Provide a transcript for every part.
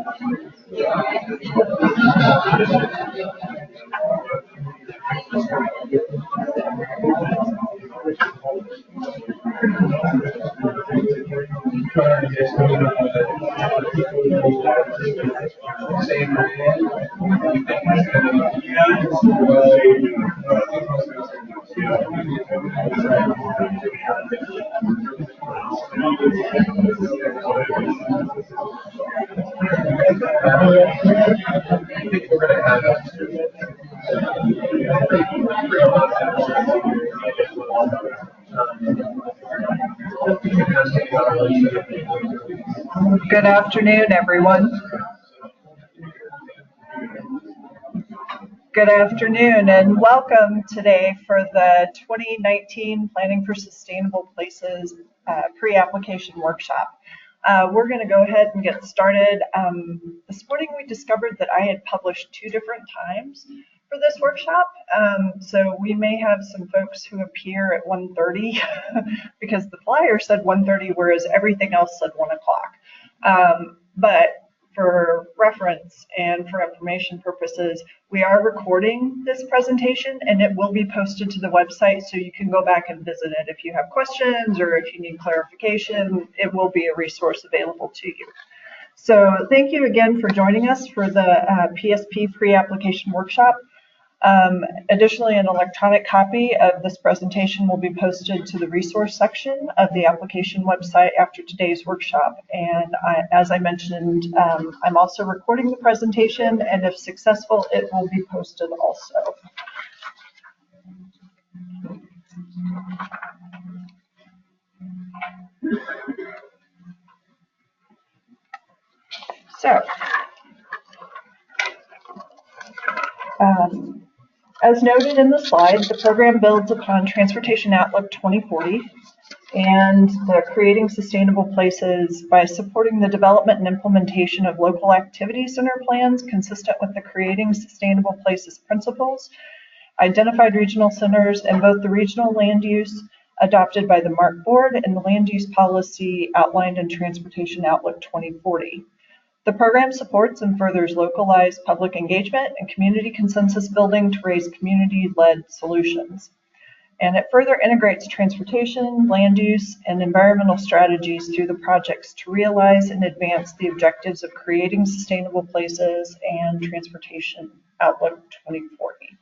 Good afternoon, everyone. Good afternoon and welcome today for the 2019 Planning for Sustainable Places pre-application workshop. We're going to go ahead and get started. This morning we discovered that I had published 2 different times for this workshop, so we may have some folks who appear at 1:30 because the flyer said 1:30, whereas everything else said 1 o'clock. But for reference and for information purposes, we are recording this presentation and it will be posted to the website, so you can go back and visit it if you have questions or if you need clarification. It will be a resource available to you. So thank you again for joining us for the PSP pre-application workshop. Additionally, an electronic copy of this presentation will be posted to the resource section of the application website after today's workshop. And as I mentioned, I'm also recording the presentation, and if successful, it will be posted also. So, as noted in the slide, the program builds upon Transportation Outlook 2040 and the Creating Sustainable Places by supporting the development and implementation of local activity center plans consistent with the Creating Sustainable Places principles, identified regional centers, and both the regional land use adopted by the MARC Board and the land use policy outlined in Transportation Outlook 2040. The program supports and furthers localized public engagement and community consensus building to raise community-led solutions. And it further integrates transportation, land use, and environmental strategies through the projects to realize and advance the objectives of Creating Sustainable Places and Transportation Outlook 2040.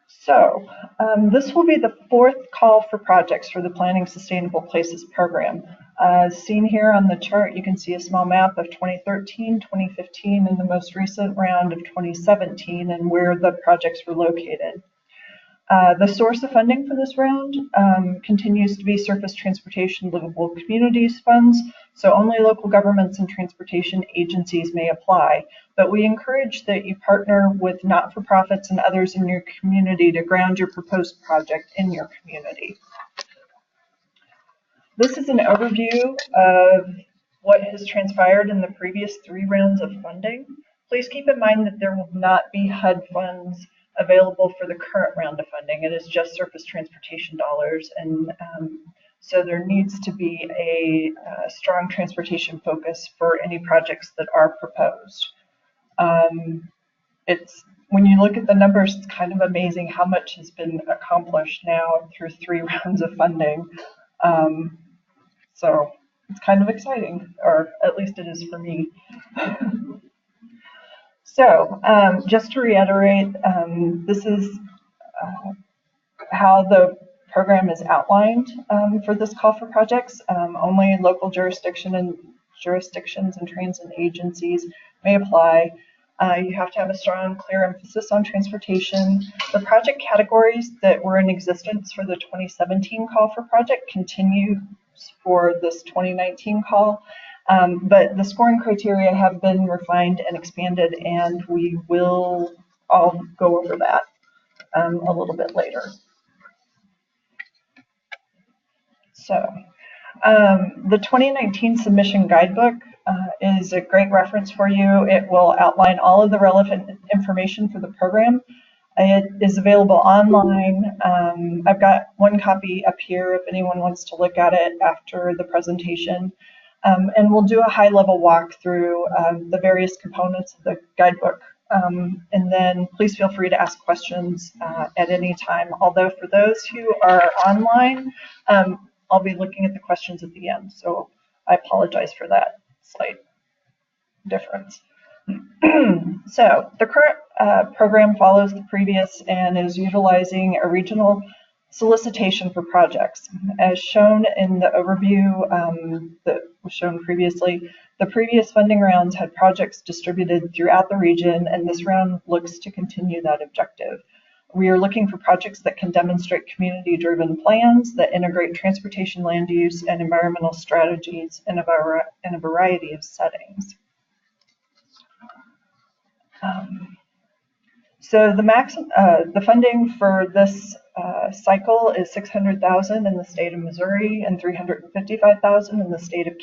So this will be the 4th call for projects for the Planning Sustainable Places program. As seen here on the chart, you can see a small map of 2013, 2015, and the most recent round of 2017 and where the projects were located. The source of funding for this round continues to be Surface Transportation Livable Communities funds, so only local governments and transportation agencies may apply. But we encourage that you partner with not-for-profits and others in your community to ground your proposed project in your community. This is an overview of what has transpired in the previous 3 rounds of funding. Please keep in mind that there will not be HUD funds available for the current round of funding. It is just surface transportation dollars, and so there needs to be a strong transportation focus for any projects that are proposed. When you look at the numbers, it's kind of amazing how much has been accomplished now through 3 rounds of funding. So it's kind of exciting, or at least it is for me. So just to reiterate, this is how the program is outlined for this call for projects. Only local jurisdictions and transit agencies may apply. You have to have a strong, clear emphasis on transportation. The project categories that were in existence for the 2017 call for project continue for this 2019 call. But the scoring criteria have been refined and expanded, and we will all go over that a little bit later. So the 2019 submission guidebook is a great reference for you. It will outline all of the relevant information for the program. It is available online. I've got one copy up here if anyone wants to look at it after the presentation. And we'll do a high-level walkthrough of the various components of the guidebook. And then please feel free to ask questions at any time. Although for those who are online, I'll be looking at the questions at the end. So I apologize for that slight difference. So the current program follows the previous and is utilizing a regional solicitation for projects. As shown in the overview that was shown previously, the previous funding rounds had projects distributed throughout the region, and this round looks to continue that objective. We are looking for projects that can demonstrate community-driven plans that integrate transportation, land use, and environmental strategies in a variety of settings. So the funding for this cycle is $600,000 in the state of Missouri and $355,000 in the state of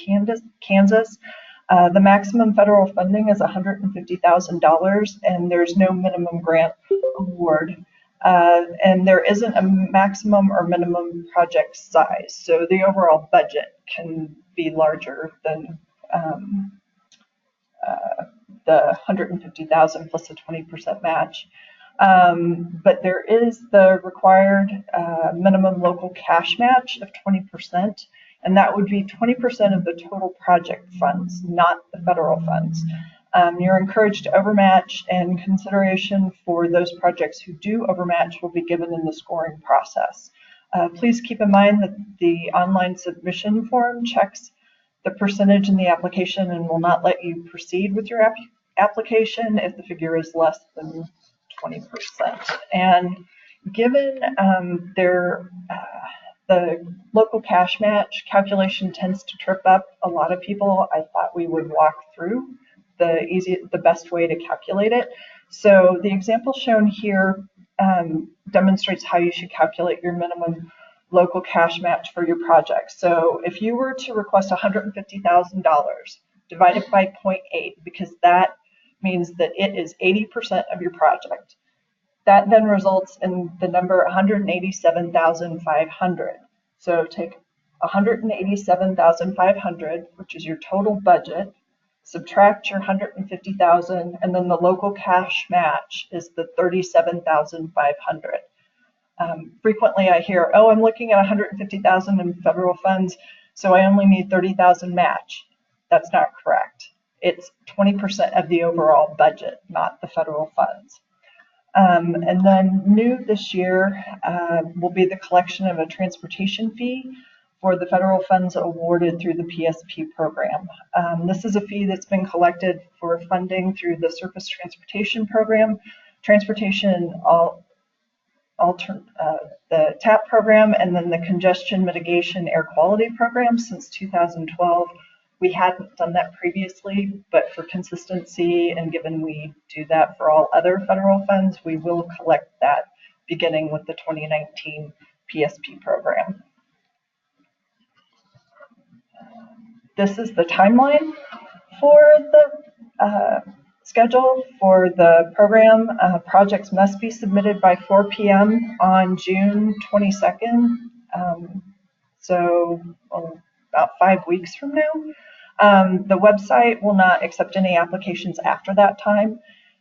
Kansas. The maximum federal funding is $150,000, and there's no minimum grant award. And there isn't a maximum or minimum project size, so the overall budget can be larger than the $150,000 plus a 20% match. But there is the required minimum local cash match of 20%, and that would be 20% of the total project funds, not the federal funds. You're encouraged to overmatch, and consideration for those projects who do overmatch will be given in the scoring process. Please keep in mind that the online submission form checks the percentage in the application and will not let you proceed with your application if the figure is less than 20%. And given the local cash match calculation tends to trip up a lot of people, I thought we would walk through the best way to calculate it. So the example shown here demonstrates how you should calculate your minimum local cash match for your project. So if you were to request $150,000, divide it by 0.8, because that means that it is 80% of your project. That then results in the number 187,500. So take 187,500, which is your total budget, subtract your 150,000, and then the local cash match is the 37,500. Frequently I hear, oh, I'm looking at 150,000 in federal funds, so I only need 30,000 match. That's not correct. It's 20% of the overall budget, not the federal funds. And then new this year will be the collection of a transportation fee for the federal funds awarded through the PSP program. This is a fee that's been collected for funding through the Surface Transportation Program, the TAP program, and then the Congestion Mitigation Air Quality Program since 2012. We hadn't done that previously, but for consistency and given we do that for all other federal funds, we will collect that beginning with the 2019 PSP program. This is the timeline for the schedule for the program. Projects must be submitted by 4 p.m. on June 22nd, so about 5 weeks from now. The website will not accept any applications after that time.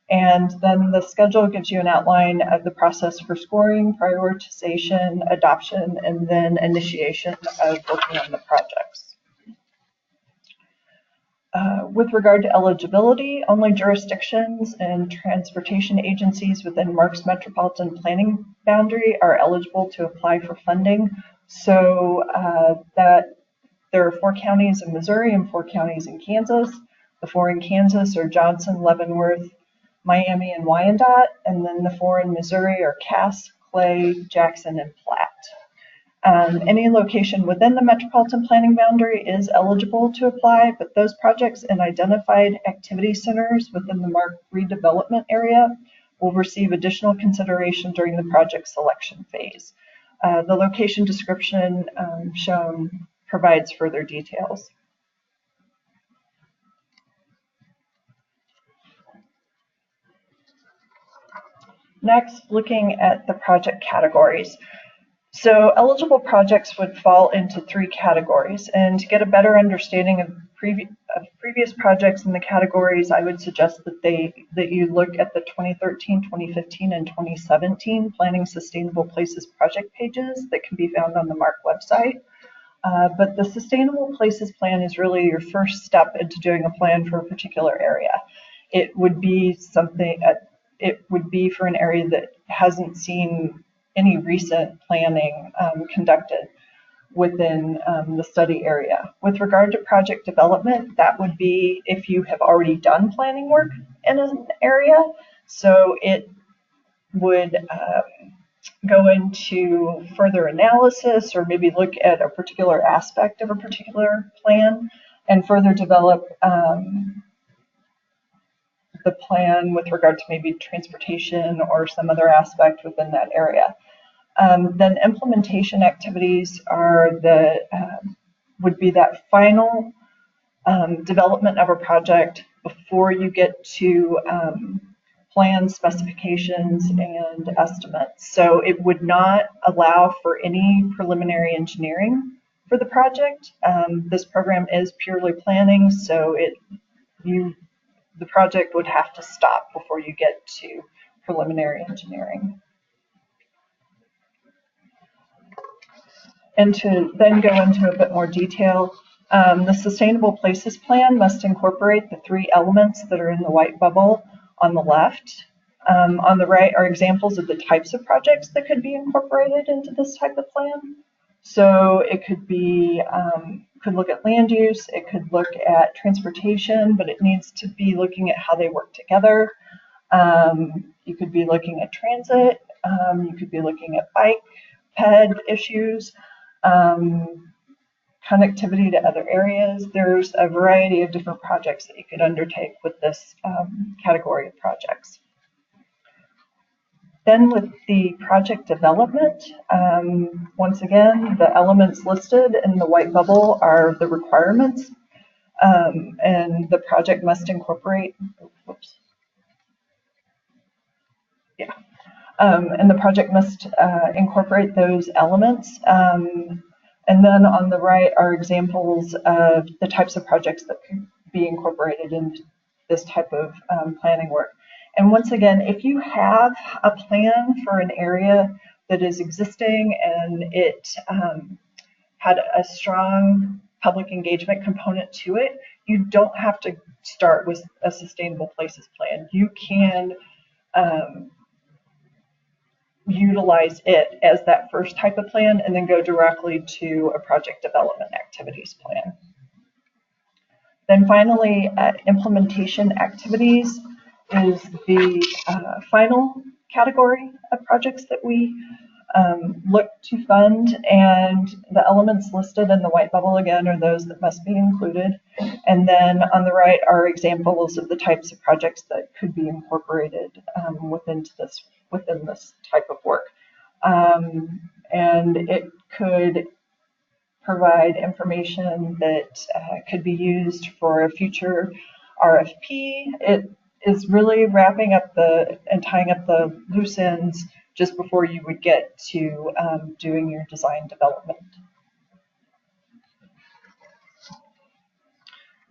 And then the schedule gives you an outline of the process for scoring, prioritization, adoption, and then initiation of working on the projects. With regard to eligibility, only jurisdictions and transportation agencies within MARC's metropolitan planning boundary are eligible to apply for funding. So that there are 4 counties in Missouri and 4 counties in Kansas. The 4 in Kansas are Johnson, Leavenworth, Miami, and Wyandotte, and then the 4 in Missouri are Cass, Clay, Jackson, and Platte. Any location within the metropolitan planning boundary is eligible to apply, but those projects in identified activity centers within the MARC redevelopment area will receive additional consideration during the project selection phase. The location description shown provides further details. Next, looking at the project categories. So eligible projects would fall into 3 categories, and to get a better understanding of previous projects in the categories, I would suggest that you look at the 2013, 2015, and 2017 Planning Sustainable Places project pages that can be found on the MARC website. But the Sustainable Places Plan is really your first step into doing a plan for a particular area. It would be for an area that hasn't seen any recent planning conducted within the study area. With regard to project development, that would be if you have already done planning work in an area. So it would go into further analysis or maybe look at a particular aspect of a particular plan and further develop the plan with regard to maybe transportation or some other aspect within that area. Then implementation activities would be that final development of a project before you get to plans, specifications, and estimates. So it would not allow for any preliminary engineering for the project. This program is purely planning, so the project would have to stop before you get to preliminary engineering. And to then go into a bit more detail, the Sustainable Places Plan must incorporate the 3 elements that are in the white bubble on the left. On the right are examples of the types of projects that could be incorporated into this type of plan. So it could look at land use, it could look at transportation, but it needs to be looking at how they work together. You could be looking at transit, you could be looking at bike, ped issues, connectivity to other areas. There's a variety of different projects that you could undertake with this category of projects. Then with the project development, once again, the elements listed in the white bubble are the requirements, and the project must incorporate, and the project must incorporate those elements. And then on the right are examples of the types of projects that could be incorporated in this type of planning work. And once again, if you have a plan for an area that is existing and it had a strong public engagement component to it, you don't have to start with a Sustainable Places Plan. You can utilize it as that first type of plan and then go directly to a project development activities plan. Then finally, implementation activities is the final category of projects that we look to fund, and the elements listed in the white bubble again are those that must be included. And then on the right are examples of the types of projects that could be incorporated within this type of work. And it could provide information that could be used for a future RFP. It is really wrapping up and tying up the loose ends just before you would get to doing your design development.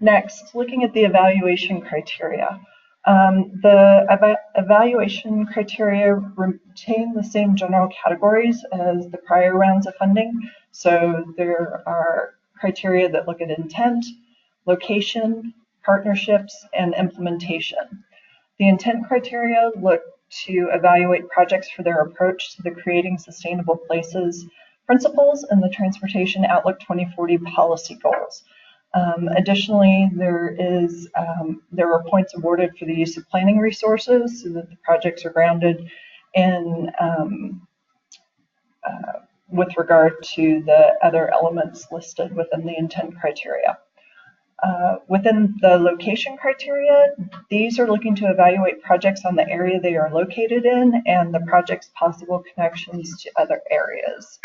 Next, looking at the evaluation criteria. The evaluation criteria retain the same general categories as the prior rounds of funding. So there are criteria that look at intent, location, partnerships, and implementation. The intent criteria look to evaluate projects for their approach to the Creating Sustainable Places principles and the Transportation Outlook 2040 policy goals. Additionally, there are points awarded for the use of planning resources so that the projects are grounded in with regard to the other elements listed within the intent criteria. Within the location criteria, these are looking to evaluate projects on the area they are located in and the project's possible connections to other areas.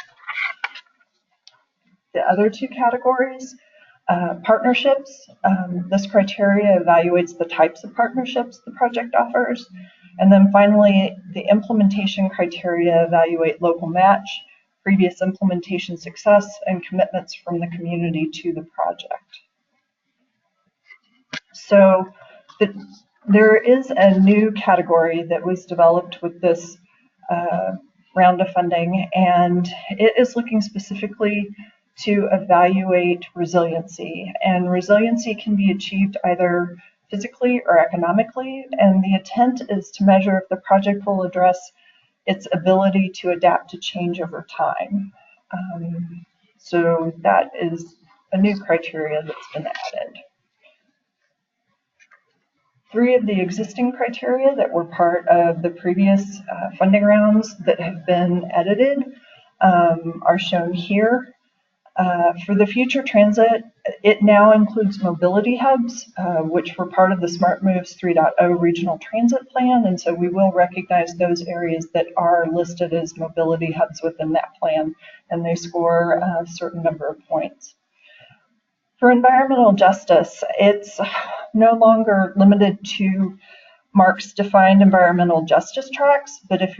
The other 2 categories, partnerships. This criteria evaluates the types of partnerships the project offers. And then finally, the implementation criteria evaluate local match, previous implementation success, and commitments from the community to the project. So there is a new category that was developed with this round of funding, and it is looking specifically to evaluate resiliency. And resiliency can be achieved either physically or economically, and the intent is to measure if the project will address its ability to adapt to change over time. So that is a new criteria that's been added. 3 of the existing criteria that were part of the previous funding rounds that have been edited are shown here. For the future transit, it now includes mobility hubs, which were part of the Smart Moves 3.0 regional transit plan, and so we will recognize those areas that are listed as mobility hubs within that plan, and they score a certain number of points. For environmental justice, it's no longer limited to MARC's defined environmental justice tracks, but if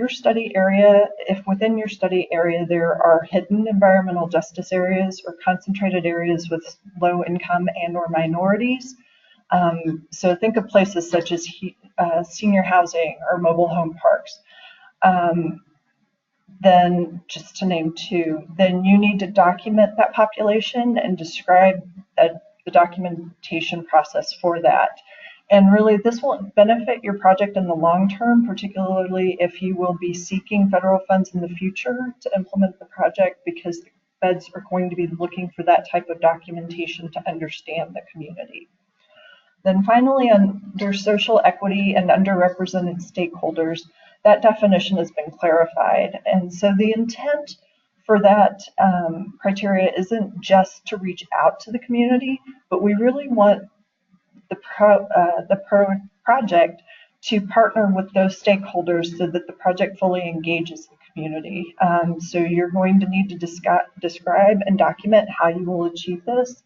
within your study area there are hidden environmental justice areas or concentrated areas with low income and or minorities, so think of places such as senior housing or mobile home parks, then just to name 2, then you need to document that population and describe the documentation process for that. And really, this will benefit your project in the long term, particularly if you will be seeking federal funds in the future to implement the project, because the feds are going to be looking for that type of documentation to understand the community. Then finally, under social equity and underrepresented stakeholders, that definition has been clarified. And so the intent for that criteria isn't just to reach out to the community, but we really want the project to partner with those stakeholders so that the project fully engages the community. So you're going to need to describe and document how you will achieve this.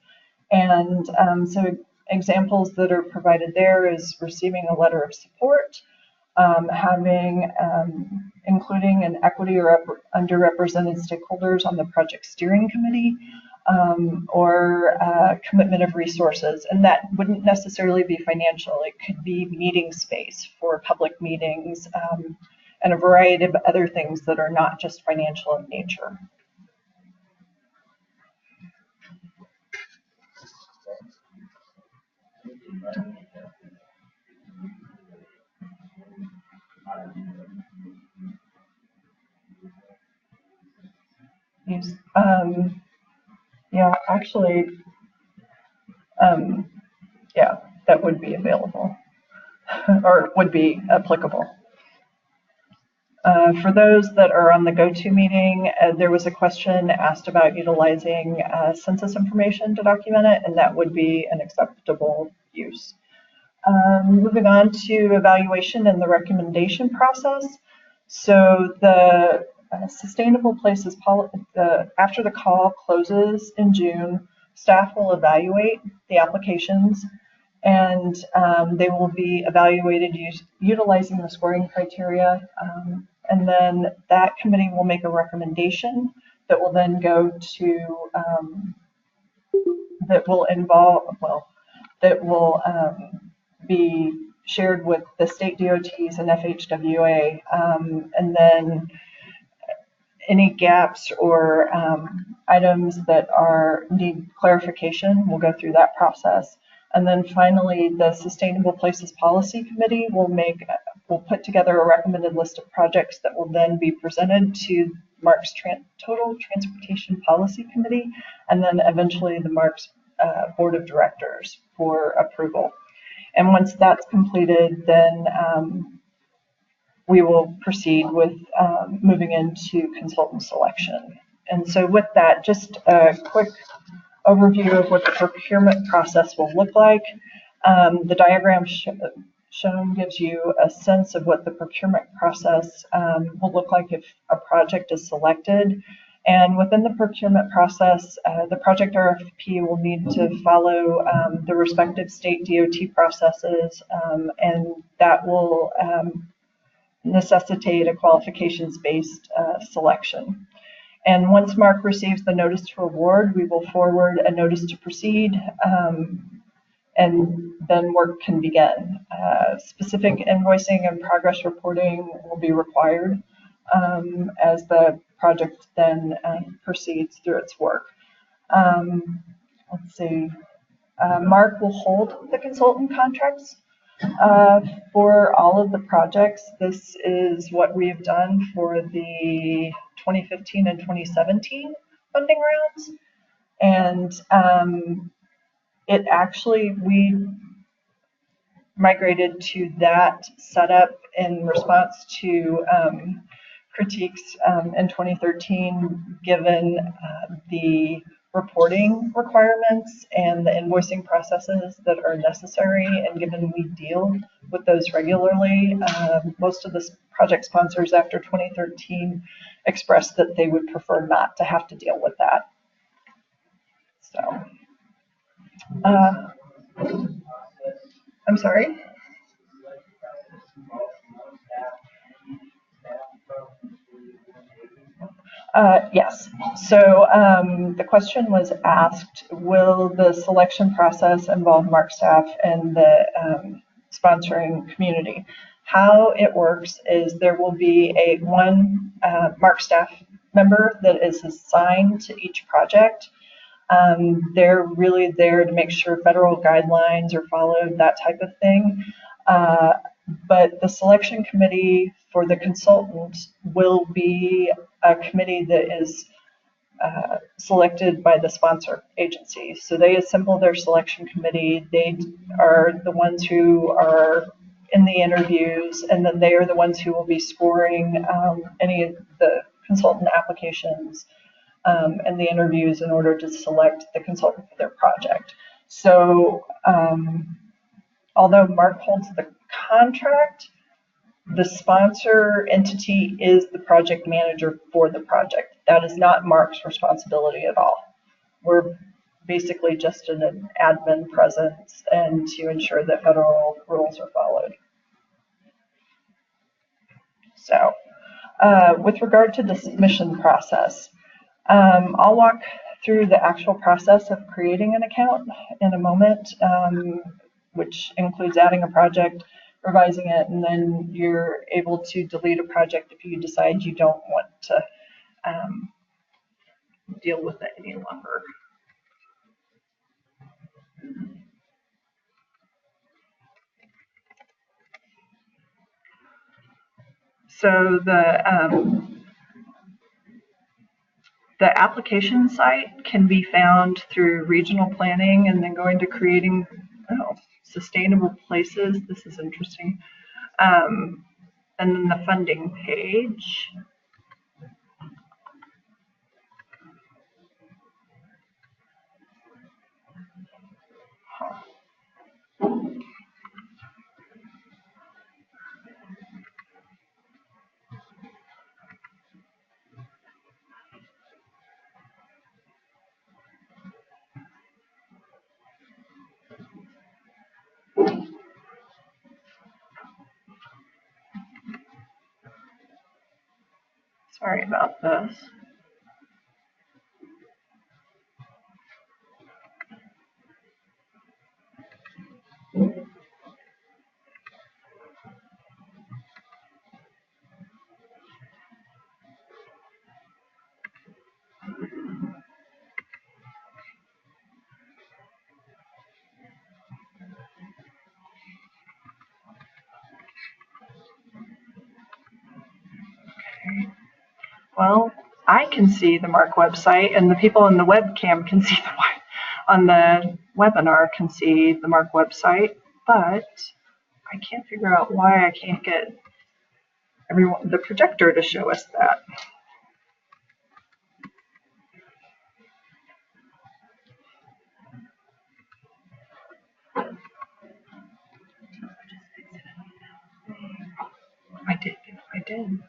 And so examples that are provided there is receiving a letter of support, including an equity or underrepresented stakeholders on the project steering committee, or commitment of resources. And that wouldn't necessarily be financial. It could be meeting space for public meetings, and a variety of other things that are not just financial in nature. Yeah, actually, yeah, that would be available or would be applicable. For those that are on the go-to meeting, there was a question asked about utilizing census information to document it, and that would be an acceptable use. Moving on to evaluation and the recommendation process. So the Sustainable Places policy, after the call closes in June, staff will evaluate the applications, and they will be evaluated utilizing the scoring criteria, and then that committee will make a recommendation that will then go to be shared with the state DOTs and FHWA, and then any gaps or items that need clarification, we'll go through that process. And then finally, the Sustainable Places Policy Committee will put together a recommended list of projects that will then be presented to MARC's Total Transportation Policy Committee, and then eventually the MARC's Board of Directors for approval. And once that's completed, then we will proceed with moving into consultant selection. And so with that, just a quick overview of what the procurement process will look like. The diagram shown gives you a sense of what the procurement process will look like if a project is selected. And within the procurement process, the project RFP will need to follow the respective state DOT processes, and that will necessitate a qualifications-based selection. And once Mark receives the notice to award, we will forward a notice to proceed, and then work can begin. Specific invoicing and progress reporting will be required as the project then proceeds through its work. Let's see. Mark will hold the consultant contracts for all of the projects. This is what we have done for the 2015 and 2017 funding rounds. And it actually, we migrated to that setup in response to critiques in 2013, given the reporting requirements and the invoicing processes that are necessary, and given we deal with those regularly. Most of the project sponsors after 2013 expressed that they would prefer not to have to deal with that. So, I'm sorry? Yes. So the question was asked, will the selection process involve Mark staff and the sponsoring community? How it works is there will be one Mark staff member that is assigned to each project. They're really there to make sure federal guidelines are followed, that type of thing. But the selection committee for the consultant will be a committee that is selected by the sponsor agency. So they assemble their selection committee. They are the ones who are in the interviews, and then they are the ones who will be scoring any of the consultant applications and the interviews in order to select the consultant for their project. So although Mark holds the contract, the sponsor entity is the project manager for the project. That is not Mark's responsibility at all. We're basically just an admin presence and to ensure that federal rules are followed. So with regard to the submission process, I'll walk through the actual process of creating an account in a moment, which includes adding a project, revising it, and then you're able to delete a project if you decide you don't want to deal with it any longer. So the application site can be found through regional planning, and then going to creating sustainable places. This is interesting. And then the funding page. Sorry about this. Well, I can see the Mark website, and the people in the webcam can see on the webinar can see the Mark website, but I can't figure out why I can't get the projector to show us that. I did.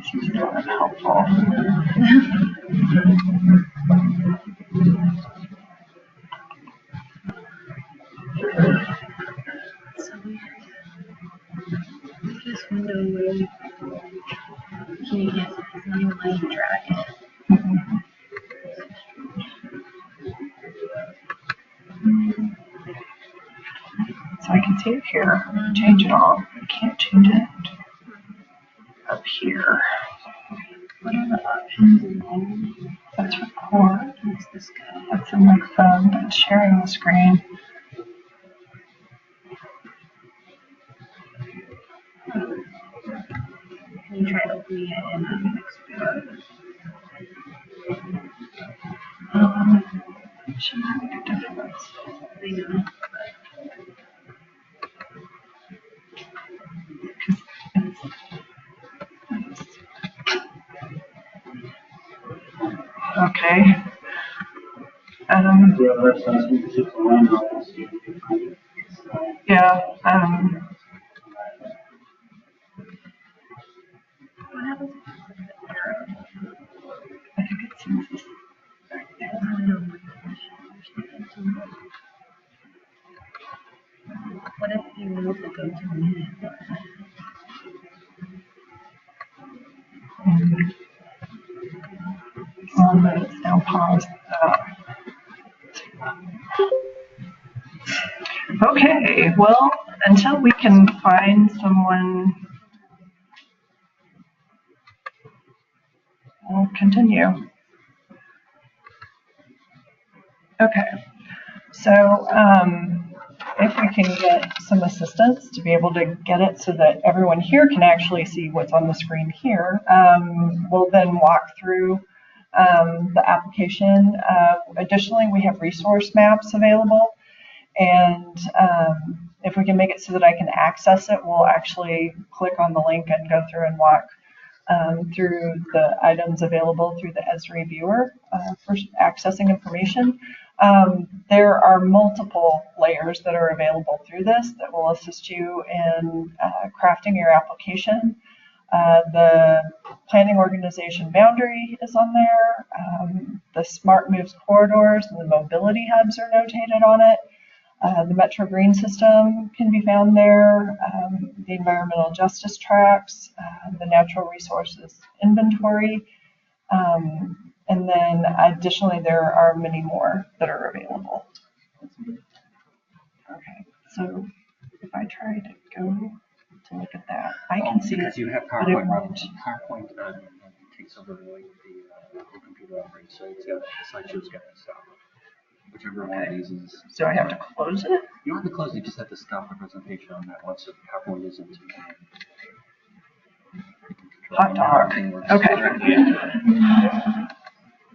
She's not helpful. So this window where you can't get any line drag it. So I can see it here, change it all. I can't change it up here. What are the options in there? That's record. What's this guy? That's the microphone. That's sharing the screen. Can you try opening it in Explorer? It shouldn't make a difference. I know. Okay. Yeah. What happens if I click the arrow? I think it seems this back there. I don't know. What if you move the go to minute button? But it's now paused. Okay, well, until we can find someone, we'll continue. Okay, so if we can get some assistance to be able to get it so that everyone here can actually see what's on the screen here, we'll then walk through the application. Additionally, we have resource maps available, and if we can make it so that I can access it, we'll actually click on the link and go through and walk through the items available through the Esri viewer for accessing information. There are multiple layers that are available through this that will assist you in crafting your application. The planning organization boundary is on there. The smart moves corridors and the mobility hubs are notated on it. The Metro Green system can be found there. The environmental justice tracks, the natural resources inventory. And then additionally, there are many more that are available. Okay, so if I try to go to look at that, I can see because you have but it PowerPoint. won't. PowerPoint takes over like the computer operates, so it's got the slideshow's got to stop. Whichever one of these is. So I have to close it? You don't have to close it, you just have to stop the presentation on that one, so PowerPoint isn't. Hot dog. Okay.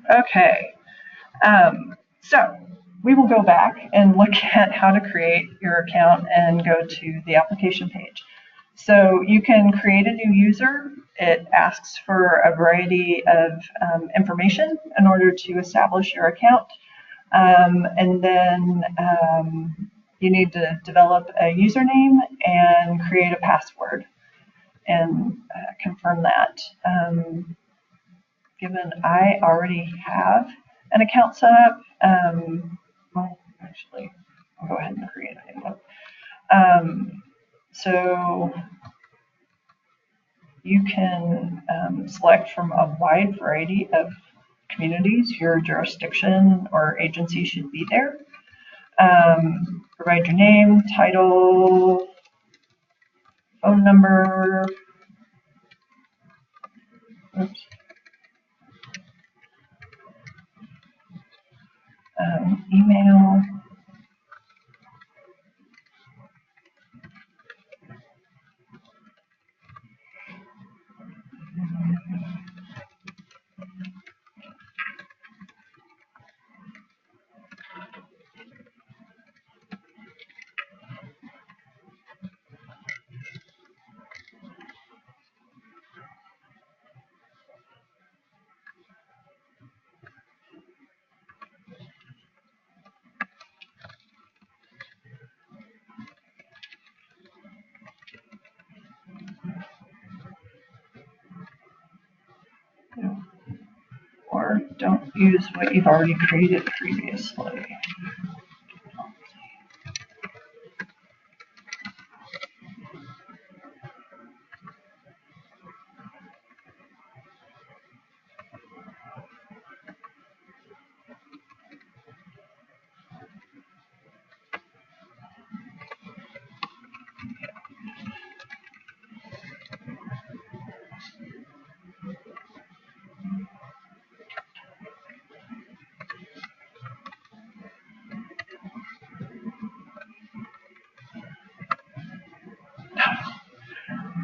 Okay. So we will go back and look at how to create your account and go to the application page. So you can create a new user. It asks for a variety of information in order to establish your account. And then you need to develop a username and create a password and confirm that. Given I already have an account set up, well, actually, I'll go ahead and create a new one. So you can select from a wide variety of communities. Your jurisdiction or agency should be there. Provide your name, title, phone number, oops, email. Or don't use what you've already created previously.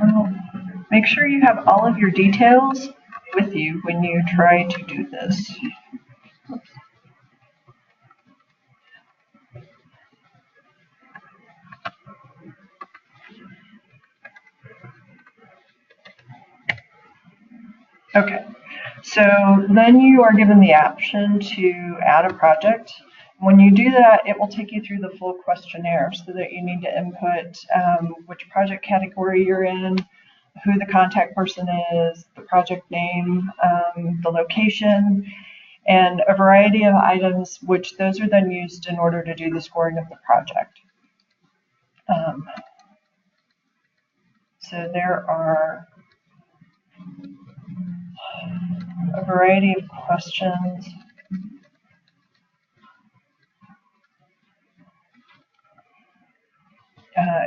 Well, make sure you have all of your details with you when you try to do this. Okay, so then you are given the option to add a project. When you do that, it will take you through the full questionnaire so that you need to input which project category you're in, who the contact person is, the project name, the location, and a variety of items, which those are then used in order to do the scoring of the project. So there are a variety of questions.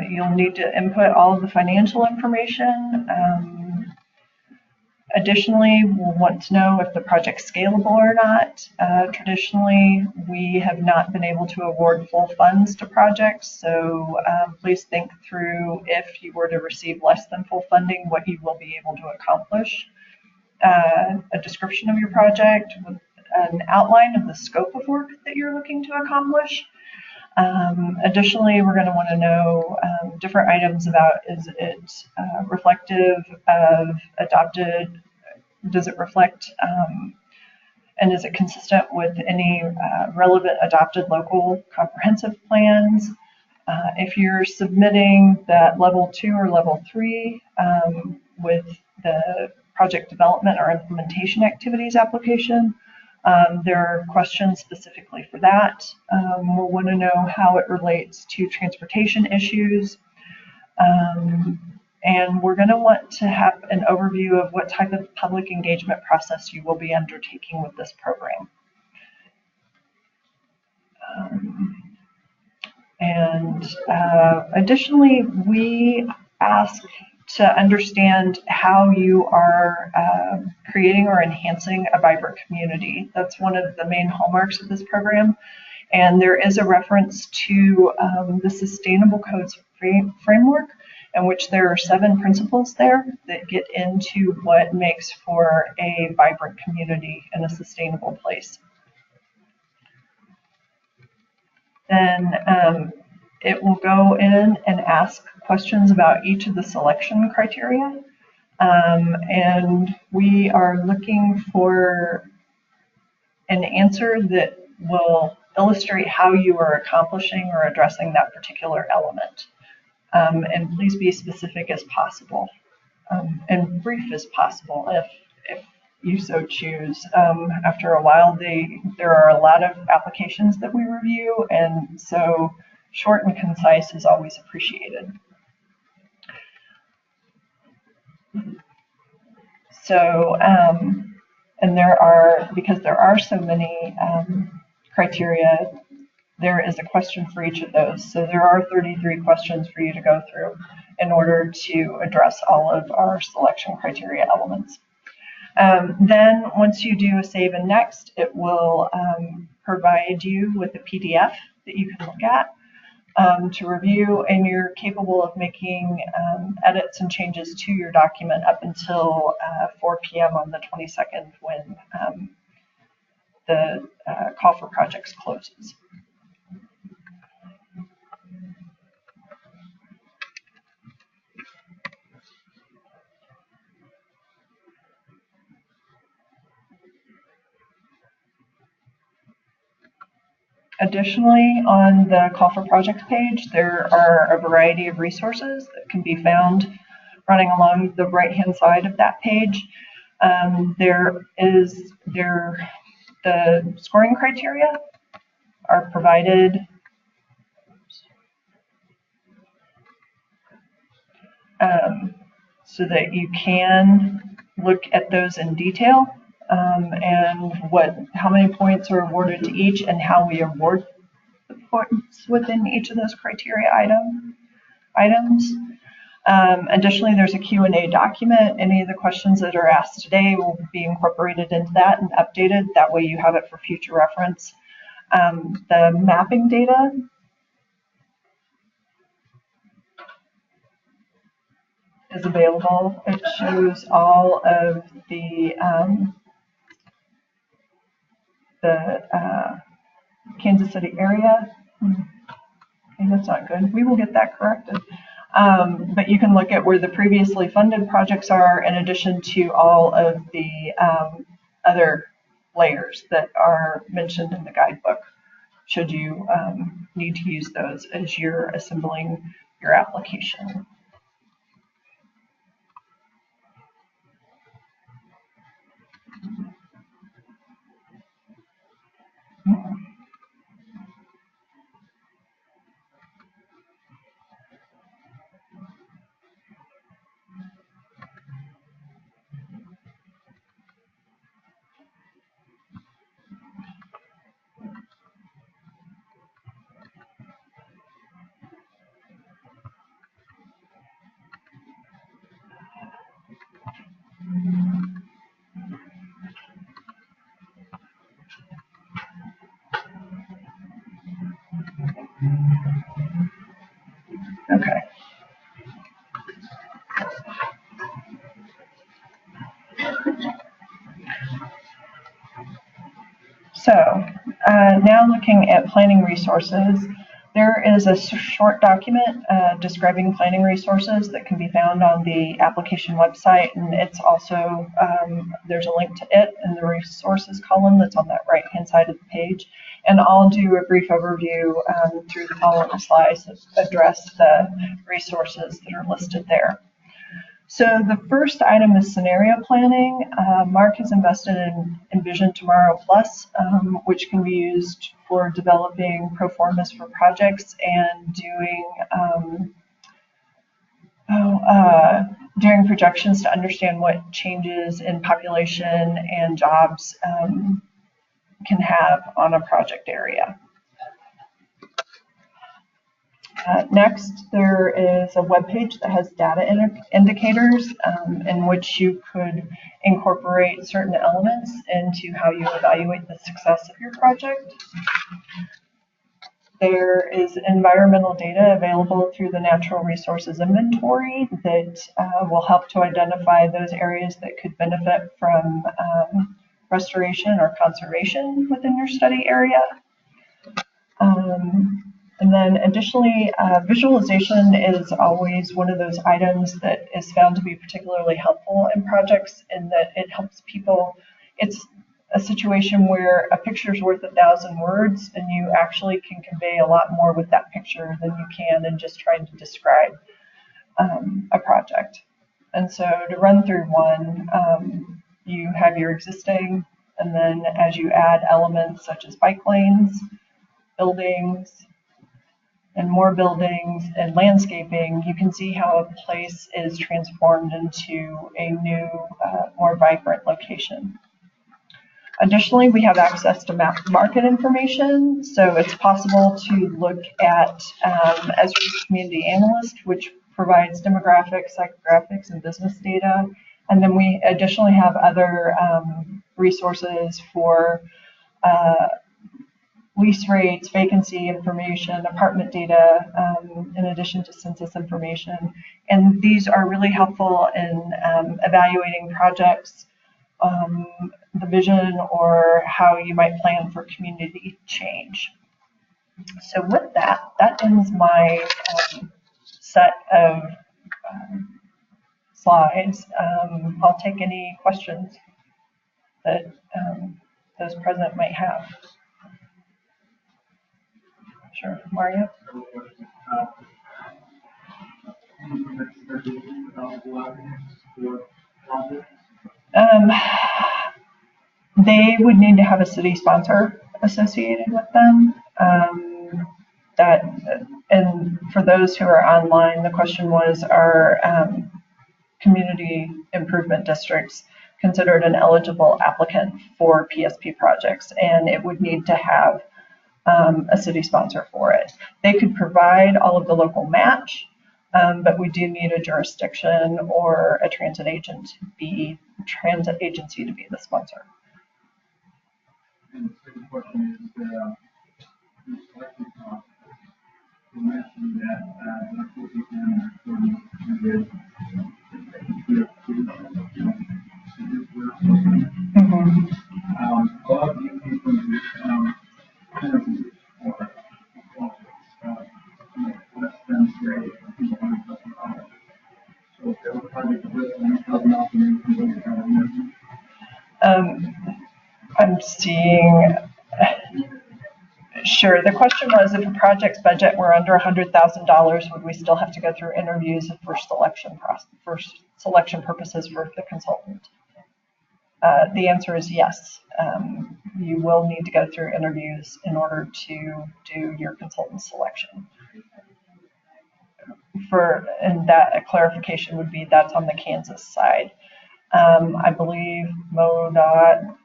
You'll need to input all of the financial information. Additionally, we'll want to know if the project's scalable or not. Traditionally, we have not been able to award full funds to projects, so please think through if you were to receive less than full funding, what you will be able to accomplish. A description of your project with an outline of the scope of work that you're looking to accomplish. Additionally, we're going to want to know different items about, is it reflective of adopted, does it reflect and is it consistent with any relevant adopted local comprehensive plans? If you're submitting that level 2 or level 3 with the project development or implementation activities application, there are questions specifically for that. We'll want to know how it relates to transportation issues. And we're going to want to have an overview of what type of public engagement process you will be undertaking with this program. Additionally, we ask to understand how you are creating or enhancing a vibrant community. That's one of the main hallmarks of this program. And there is a reference to the Sustainable Codes framework, in which there are 7 principles there that get into what makes for a vibrant community and a sustainable place. Then it will go in and ask questions about each of the selection criteria. And we are looking for an answer that will illustrate how you are accomplishing or addressing that particular element. And please be specific as possible and brief as possible if you so choose. After a while, there are a lot of applications that we review, and so short and concise is always appreciated. So, and because there are so many criteria, there is a question for each of those. So there are 33 questions for you to go through in order to address all of our selection criteria elements. Then once you do a save and next, it will provide you with a PDF that you can look at to review, and you're capable of making edits and changes to your document up until 4 p.m. on the 22nd when the call for projects closes. Additionally, on the call for projects page, there are a variety of resources that can be found running along the right-hand side of that page. The scoring criteria are provided so that you can look at those in detail. And how many points are awarded to each and how we award the points within each of those criteria items. Additionally, there's a Q&A document. Any of the questions that are asked today will be incorporated into that and updated. That way you have it for future reference. The mapping data is available. It shows all of the Kansas City area. Okay, that's not good. We will get that corrected. But you can look at where the previously funded projects are in addition to all of the other layers that are mentioned in the guidebook, should you need to use those as you're assembling your application. Okay. So now looking at planning resources, there is a short document describing planning resources that can be found on the application website, and it's also, there's a link to it in the resources column that's on that right-hand side of the page. And I'll do a brief overview through the following slides that address the resources that are listed there. So the first item is scenario planning. Mark has invested in Envision Tomorrow Plus, which can be used for developing pro formas for projects and doing projections to understand what changes in population and jobs can have on a project area. Next, there is a web page that has data indicators in which you could incorporate certain elements into how you evaluate the success of your project. There is environmental data available through the Natural Resources Inventory that will help to identify those areas that could benefit from restoration or conservation within your study area. And then additionally, visualization is always one of those items that is found to be particularly helpful in projects in that it helps people. It's a situation where a picture is worth 1,000 words, and you actually can convey a lot more with that picture than you can in just trying to describe a project. And so to run through one, you have your existing, and then as you add elements such as bike lanes, buildings, and more buildings and landscaping, you can see how a place is transformed into a new, more vibrant location. Additionally, we have access to market information, so it's possible to look at Esri's Community Analyst, which provides demographics, psychographics, and business data. And then we additionally have other resources for lease rates, vacancy information, apartment data, in addition to census information. And these are really helpful in evaluating projects, the vision, or how you might plan for community change. So with that, that ends my set of slides. I'll take any questions that those present might have. Sure, Mario? They would need to have a city sponsor associated with them. And for those who are online, the question was, are community improvement districts considered an eligible applicant for PSP projects? And it would need to have a city sponsor for it. They could provide all of the local match, but we do need a jurisdiction or a transit agency to be the sponsor. And the second question is the selection process. You mentioned that that's what we can a lot of you people interviews or less than grade. So if there was a project of this, I'm seeing, sure. The question was, if a project's budget were under $100,000, would we still have to go through interviews for selection purposes for the consultant? The answer is yes. You will need to go through interviews in order to do your consultant selection. And that a clarification would be that's on the Kansas side. I believe MoDOT.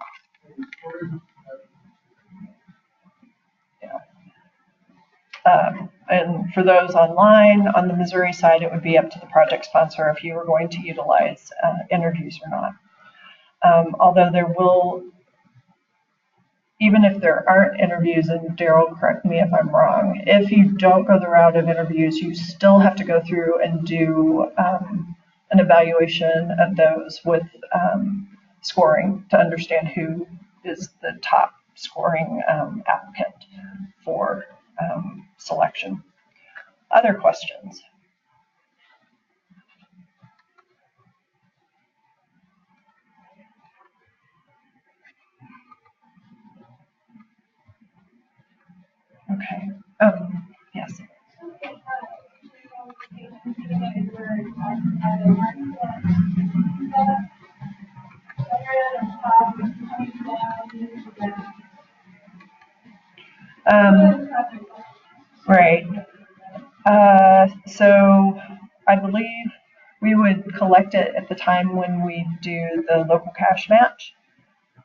And for those online, on the Missouri side, it would be up to the project sponsor if you were going to utilize interviews or not. Although there will, even if there aren't interviews, and Daryl, correct me if I'm wrong, if you don't go the route of interviews, you still have to go through and do an evaluation of those with scoring to understand who is the top scoring applicant for selection. Other questions? Okay. Yes. Right. So I believe we would collect it at the time when we do the local cash match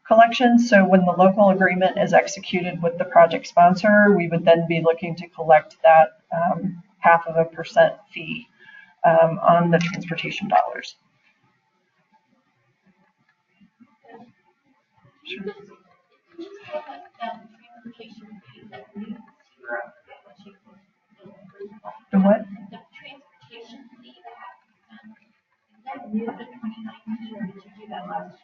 collection. So when the local agreement is executed with the project sponsor, we would then be looking to collect that 0.5% fee on the transportation dollars. Sure. The what? The transportation fee that new to 2019, or did you do that last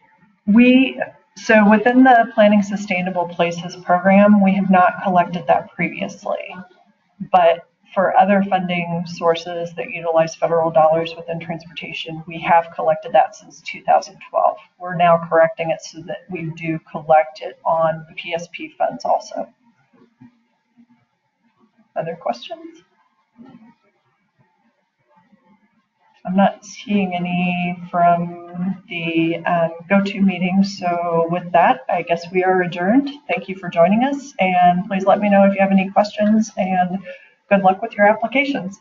year? So within the Planning Sustainable Places program, we have not collected that previously. But for other funding sources that utilize federal dollars within transportation, we have collected that since 2012. We're now correcting it so that we do collect it on the PSP funds also. Other questions? I'm not seeing any from the go-to meeting. So with that, I guess we are adjourned. Thank you for joining us. And please let me know if you have any questions, and good luck with your applications.